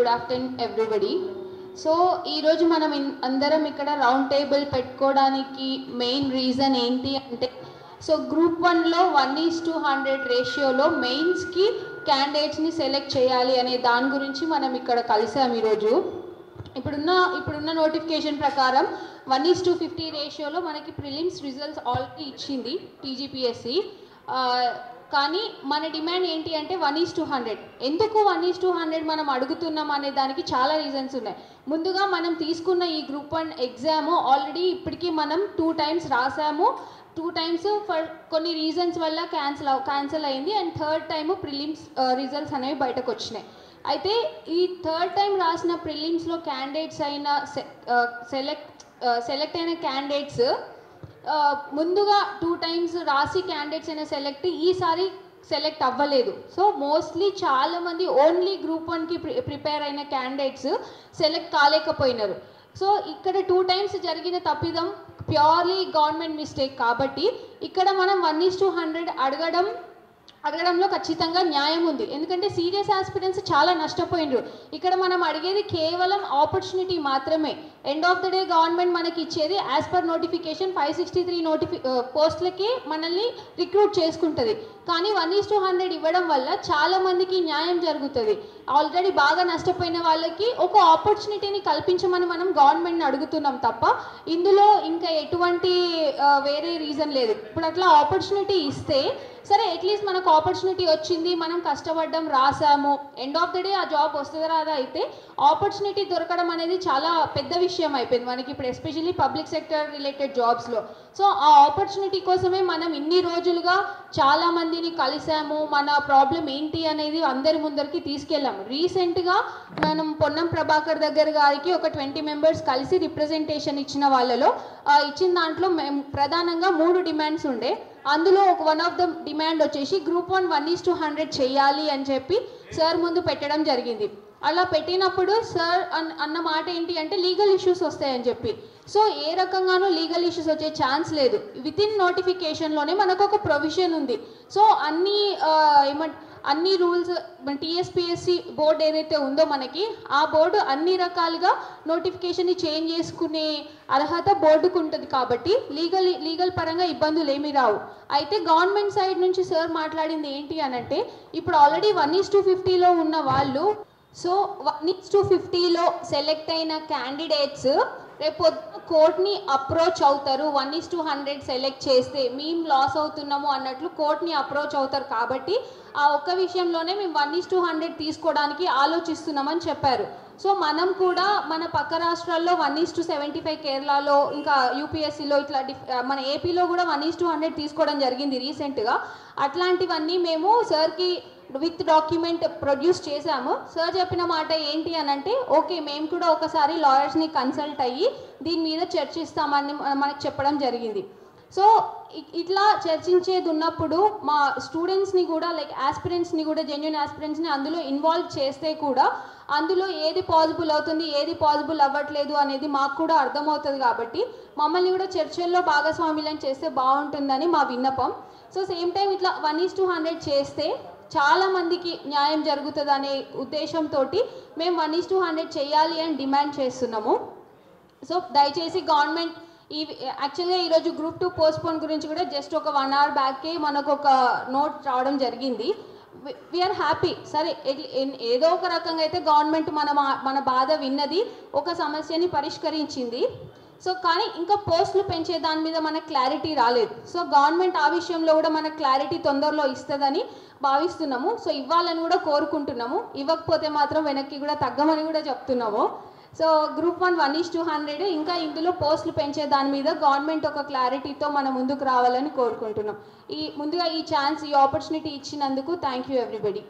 Good afternoon everybody. So ఈరోజు మనం అందరం ఇక్కడ రౌండ్ టేబుల్ పెట్టుకోవడానికి మెయిన్ రీజన్ ఏంటి అంటే, సో గ్రూప్ 1లో 1:100 రేషియోలో మెయిన్స్కి క్యాండిడేట్స్ని సెలెక్ట్ చేయాలి అనే దాని గురించి మనం ఇక్కడ కలిసాం ఈరోజు. ఇప్పుడున్న నోటిఫికేషన్ ప్రకారం 1:50 రేషియోలో మనకి ప్రిలిమ్స్ రిజల్ట్స్ ఆల్రెడీ ఇచ్చింది టీజీపీఎస్సీ. కానీ మన డిమాండ్ ఏంటి అంటే 1:100. ఎందుకు 1:100 మనం అడుగుతున్నాం అనే దానికి చాలా రీజన్స్ ఉన్నాయి. ముందుగా మనం తీసుకున్న ఈ గ్రూప్ 1 ఎగ్జామ్ ఆల్రెడీ ఇప్పటికీ మనం 2 టైమ్స్ రాసాము. 2 టైమ్స్ ఫర్ కొన్ని రీజన్స్ వల్ల క్యాన్సిల్ అయింది. And third time prelims results అనేవి బయటకు వచ్చినాయి. అయితే ఈ థర్డ్ టైం రాసిన ప్రిలిమ్స్లో క్యాండిడేట్స్ అయిన సెలెక్ట్ అయిన క్యాండిడేట్స్ ముందుగా 2 టైమ్స్ రాసి క్యాండిడేట్స్ అయినా ఈసారి సెలెక్ట్ అవ్వలేదు. సో మోస్ట్లీ చాలామంది ఓన్లీ గ్రూప్ 1కి ప్రిపేర్ అయిన క్యాండిడేట్స్ సెలెక్ట్ కాలేకపోయినారు. సో ఇక్కడ 2 టైమ్స్ జరిగిన తప్పిదం ప్యూర్లీ గవర్నమెంట్ మిస్టేక్. కాబట్టి ఇక్కడ మనం 1:100 అడగడంలో ఖచ్చితంగా న్యాయం ఉంది. ఎందుకంటే సీరియస్ ఆస్పిరెంట్స్ చాలా నష్టపోయినరు. ఇక్కడ మనం అడిగేది కేవలం ఆపర్చునిటీ మాత్రమే. End of the day government మనకి ఇచ్చేది యాజ్ పర్ నోటిఫికేషన్ 563 పోస్టులకి మనల్ని రిక్రూట్ చేసుకుంటుంది. కానీ 1:100 ఇవ్వడం వల్ల చాలామందికి న్యాయం జరుగుతుంది. ఆల్రెడీ బాగా నష్టపోయిన వాళ్ళకి ఒక ఆపర్చునిటీని కల్పించమని మనం గవర్నమెంట్ని అడుగుతున్నాం తప్ప ఇందులో ఇంకా ఎటువంటి వేరే రీజన్ లేదు. ఇప్పుడు అట్లా ఆపర్చునిటీ ఇస్తే సరే, అట్లీస్ట్ మనకు ఆపర్చునిటీ వచ్చింది, మనం కష్టపడ్డం, రాసాము, ఎండ్ ఆఫ్ ద డే ఆ జాబ్ వస్తుందా రాదా. అయితే ఆపర్చునిటీ దొరకడం అనేది చాలా పెద్ద విషయం అయిపోయింది మనకి ఇప్పుడు, ఎస్పెషల్లీ పబ్లిక్ సెక్టర్ రిలేటెడ్ జాబ్స్లో. సో ఆ ఆపర్చునిటీ కోసమే మనం ఇన్ని రోజులుగా చాలామందిని కలిసాము, మన ప్రాబ్లం ఏంటి అనేది అందరి ముందరికి తీసుకెళ్ళాము. రీసెంట్గా మనం పొన్నం ప్రభాకర్ దగ్గర గారికి ఒక 20 మెంబర్స్ కలిసి రిప్రజెంటేషన్ ఇచ్చిన దాంట్లో మేము ప్రధానంగా 3 డిమాండ్స్ ఉండే. అందులో వన్ ఆఫ్ ద డిమాండ్ వచ్చేసి గ్రూప్ 1 1:100 చేయాలి అని చెప్పి సార్ ముందు పెట్టడం జరిగింది. అలా పెట్టినప్పుడు సార్ అన్న మాట ఏంటి అంటే లీగల్ ఇష్యూస్ వస్తాయని చెప్పి. సో ఏ రకంగానూ లీగల్ ఇష్యూస్ వచ్చే ఛాన్స్ లేదు. వితిన్ నోటిఫికేషన్లోనే మనకు ఒక ప్రొవిజన్ ఉంది. సో అన్ని రూల్స్ టీఎస్పీఎస్సీ బోర్డు ఏదైతే ఉందో మనకి, ఆ బోర్డు అన్ని రకాలుగా నోటిఫికేషన్ని చేంజ్ చేసుకునే అర్హత బోర్డుకు ఉంటుంది. కాబట్టి లీగల్ పరంగా ఇబ్బందులు ఏమీ రావు. అయితే గవర్నమెంట్ సైడ్ నుంచి సార్ మాట్లాడింది ఏంటి అనంటే, ఇప్పుడు ఆల్రెడీ 1:50లో ఉన్న వాళ్ళు, సో 1:50లో సెలెక్ట్ అయిన క్యాండిడేట్స్ రేపు కోర్ట్ని అప్రోచ్ అవుతారు. 1:100 సెలెక్ట్ చేస్తే మేము లాస్ అవుతున్నాము అన్నట్లు కోర్ట్ని అప్రోచ్ అవుతారు. కాబట్టి ఆ ఒక్క విషయంలోనే మేము 1:100 తీసుకోవడానికి ఆలోచిస్తున్నామని చెప్పారు. సో మనం కూడా మన పక్క రాష్ట్రాల్లో 1:75 కేరళలో, ఇంకా యూపీఎస్సీలో, ఇట్లా మన ఏపీలో కూడా 1:100 తీసుకోవడం జరిగింది రీసెంట్గా. అట్లాంటివన్నీ మేము సార్కి విత్ డాక్యుమెంట్ ప్రొడ్యూస్ చేశాము. సార్ చెప్పిన మాట ఏంటి అనంటే, ఓకే మేము కూడా ఒకసారి లాయర్స్ని కన్సల్ట్ అయ్యి దీని మీద చర్చిస్తామని మనకు చెప్పడం జరిగింది. సో ఇట్లా చర్చించేది ఉన్నప్పుడు మా స్టూడెంట్స్ని కూడా, లైక్ ఆస్పిరెంట్స్ని కూడా, జెన్యూన్ ఆస్పిరెంట్స్ని అందులో ఇన్వాల్వ్ చేస్తే కూడా అందులో ఏది పాసిబుల్ అవుతుంది, ఏది పాసిబుల్ అవ్వట్లేదు అనేది మాకు కూడా అర్థమవుతుంది. కాబట్టి మమ్మల్ని కూడా చర్చల్లో భాగస్వామ్యం చేస్తే బాగుంటుందని మా విన్నపం. సో సేమ్ టైం ఇట్లా 1:100 చేస్తే చాలామందికి న్యాయం జరుగుతుంది అనే ఉద్దేశంతో మేము 1:100 చేయాలి అని డిమాండ్ చేస్తున్నాము. సో దయచేసి గవర్నమెంట్ యాక్చువల్గా ఈరోజు గ్రూప్ 2 పోస్ట్పోన్ గురించి కూడా జస్ట్ ఒక 1 hour బ్యాక్కే మనకు ఒక నోట్ రావడం జరిగింది. We are happy. సరే, ఏదో ఒక రకంగా అయితే గవర్నమెంట్ మన బాధ విన్నది, ఒక సమస్యని పరిష్కరించింది. సో కానీ ఇంకా పోస్టులు పెంచే దాని మీద మనకు క్లారిటీ రాలేదు. సో గవర్నమెంట్ ఆ విషయంలో కూడా మనకు క్లారిటీ తొందరలో ఇస్తుందని భావిస్తున్నాము. సో ఇవ్వాలని కూడా కోరుకుంటున్నాము. ఇవ్వకపోతే మాత్రం వెనక్కి కూడా తగ్గమని కూడా చెప్తున్నాము. సో గ్రూప్ 1 1:100 ఇంకా ఇందులో పోస్టులు పెంచే దాని మీద గవర్నమెంట్ ఒక క్లారిటీతో మనం ముందుకు రావాలని కోరుకుంటున్నాం. ముందుగా ఈ ఛాన్స్, ఈ ఆపర్చునిటీ ఇచ్చినందుకు థ్యాంక్ యూ ఎవ్రీబడి.